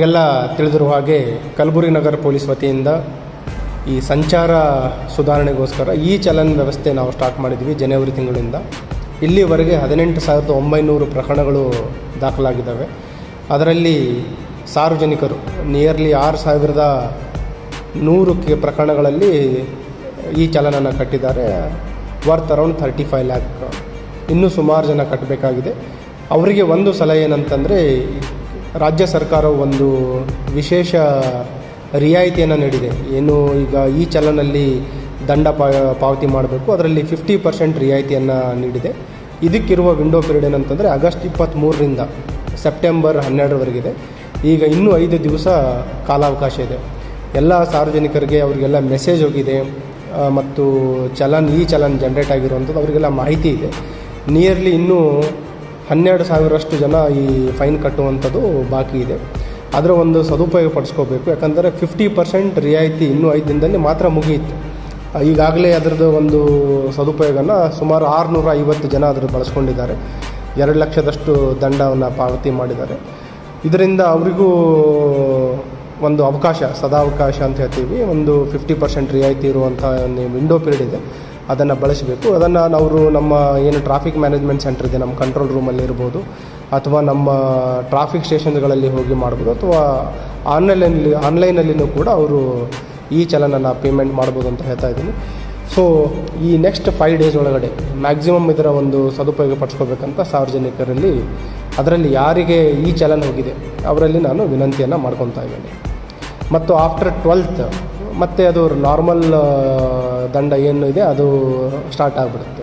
ಎಲ್ಲ ತಿಳಿದಿರುವ ಹಾಗೆ ಕಲಬುರಗಿ ನಗರ ಪೊಲೀಸ್ ವತಿಯಿಂದ ಈ ಸಂಚಾರ ಸುಧಾರಣೆಗೋಸ್ಕರ ಈ ಚಲನ್ ವ್ಯವಸ್ಥೆ ನಾವು ಸ್ಟಾರ್ಟ್ ಮಾಡಿದ್ವಿ ಜನವರಿ ತಿಂಗಳಿಂದ. ಇಲ್ಲಿವರೆಗೆ 18,900 ಪ್ರಕರಣಗಳು ದಾಖಲಾಗಿದ್ದಾವೆ. ಅದರಲ್ಲಿ ಸಾರ್ವಜನಿಕರು ನಿಯರ್ಲಿ 6,100 ಪ್ರಕರಣಗಳಲ್ಲಿ ಈ ಚಲನನ್ನು ಕಟ್ಟಿದ್ದಾರೆ. Worth around 35 lac. ಇನ್ನೂ ಸುಮಾರು ಜನ ಕಟ್ಟಬೇಕಾಗಿದೆ. ಅವರಿಗೆ ಒಂದು ಸಲಹೆ ಏನಂತಂದರೆ, ರಾಜ್ಯ ಸರ್ಕಾರವು ಒಂದು ವಿಶೇಷ ರಿಯಾಯಿತಿಯನ್ನು ನೀಡಿದೆ. ಏನು ಈಗ ಈ ಚಲನಲ್ಲಿ ದಂಡ ಪಾವತಿ ಮಾಡಬೇಕು, ಅದರಲ್ಲಿ 50% ರಿಯಾಯಿತಿಯನ್ನು ನೀಡಿದೆ. ಇದಕ್ಕಿರುವ ವಿಂಡೋ ಪೀರಿಯಡ್ ಏನಂತಂದರೆ ಆಗಸ್ಟ್ 23ರಿಂದ ಸೆಪ್ಟೆಂಬರ್ 12ರವರೆಗಿದೆ. ಈಗ ಇನ್ನೂ 5 ದಿವಸ ಕಾಲಾವಕಾಶ ಇದೆ. ಎಲ್ಲ ಸಾರ್ವಜನಿಕರಿಗೆ ಅವರಿಗೆಲ್ಲ ಮೆಸೇಜ್ ಹೋಗಿದೆ ಮತ್ತು ಈ ಚಲನ್ ಜನ್ರೇಟ್ ಆಗಿರುವಂಥದ್ದು ಅವರಿಗೆಲ್ಲ ಮಾಹಿತಿ ಇದೆ. ನಿಯರ್ಲಿ ಇನ್ನೂ 12,000ರಷ್ಟು ಜನ ಈ ಫೈನ್ ಕಟ್ಟುವಂಥದ್ದು ಬಾಕಿ ಇದೆ. ಅದರ ಒಂದು ಸದುಪಯೋಗ ಪಡಿಸ್ಕೋಬೇಕು. ಯಾಕಂದರೆ 50% ರಿಯಾಯಿತಿ ಇನ್ನೂ 5 ದಿನದಲ್ಲಿ ಮಾತ್ರ ಮುಗಿಯಿತು. ಈಗಾಗಲೇ ಅದರದ್ದು ಒಂದು ಸದುಪಯೋಗನ ಸುಮಾರು 650 ಜನ ಅದನ್ನು ಬಳಸ್ಕೊಂಡಿದ್ದಾರೆ. 2 ಲಕ್ಷದಷ್ಟು ದಂಡವನ್ನು ಪಾವತಿ ಮಾಡಿದ್ದಾರೆ. ಇದರಿಂದ ಅವರಿಗೂ ಒಂದು ಅವಕಾಶ, ಸದಾವಕಾಶ ಅಂತ ಹೇಳ್ತೀವಿ, ಒಂದು 50% ರಿಯಾಯಿತಿ ಇರುವಂಥ ಒಂದು ವಿಂಡೋ ಪೀರಿಯಡ್ ಇದೆ. ಅದನ್ನು ಬಳಸಬೇಕು. ಅದನ್ನು ನಾವು ನಮ್ಮ ಏನು ಟ್ರಾಫಿಕ್ ಮ್ಯಾನೇಜ್ಮೆಂಟ್ ಸೆಂಟರ್ ಇದೆ, ನಮ್ಮ ಕಂಟ್ರೋಲ್ ರೂಮಲ್ಲಿ ಇರ್ಬೋದು, ಅಥವಾ ನಮ್ಮ ಟ್ರಾಫಿಕ್ ಸ್ಟೇಷನ್ಗಳಲ್ಲಿ ಹೋಗಿ ಮಾಡ್ಬೋದು, ಅಥವಾ ಆನ್ಲೈನಲ್ಲಿಯೂ ಕೂಡ ಅವರು ಈ ಚಲನನ್ನು ಪೇಮೆಂಟ್ ಮಾಡ್ಬೋದು ಅಂತ ಹೇಳ್ತಾ ಇದ್ದೀನಿ. ಸೊ ಈ ನೆಕ್ಸ್ಟ್ 5 ಡೇಸ್ ಒಳಗಡೆ ಮ್ಯಾಕ್ಸಿಮಮ್ ಇದರ ಒಂದು ಸದುಪಯೋಗ ಪಡಿಸ್ಕೋಬೇಕಂತ ಸಾರ್ವಜನಿಕರಲ್ಲಿ, ಅದರಲ್ಲಿ ಯಾರಿಗೆ ಈ ಚಲನ್ ಹೋಗಿದೆ ಅವರಲ್ಲಿ ನಾನು ವಿನಂತಿಯನ್ನು ಮಾಡ್ಕೊತಾ ಇದ್ದೀನಿ. ಮತ್ತು ಆಫ್ಟರ್ 12th ಮತ್ತೆ ಅದು ನಾರ್ಮಲ್ ದಂಡ ಏನು ಇದೆ ಅದು ಸ್ಟಾರ್ಟ್ ಆಗಿಬಿಡುತ್ತೆ.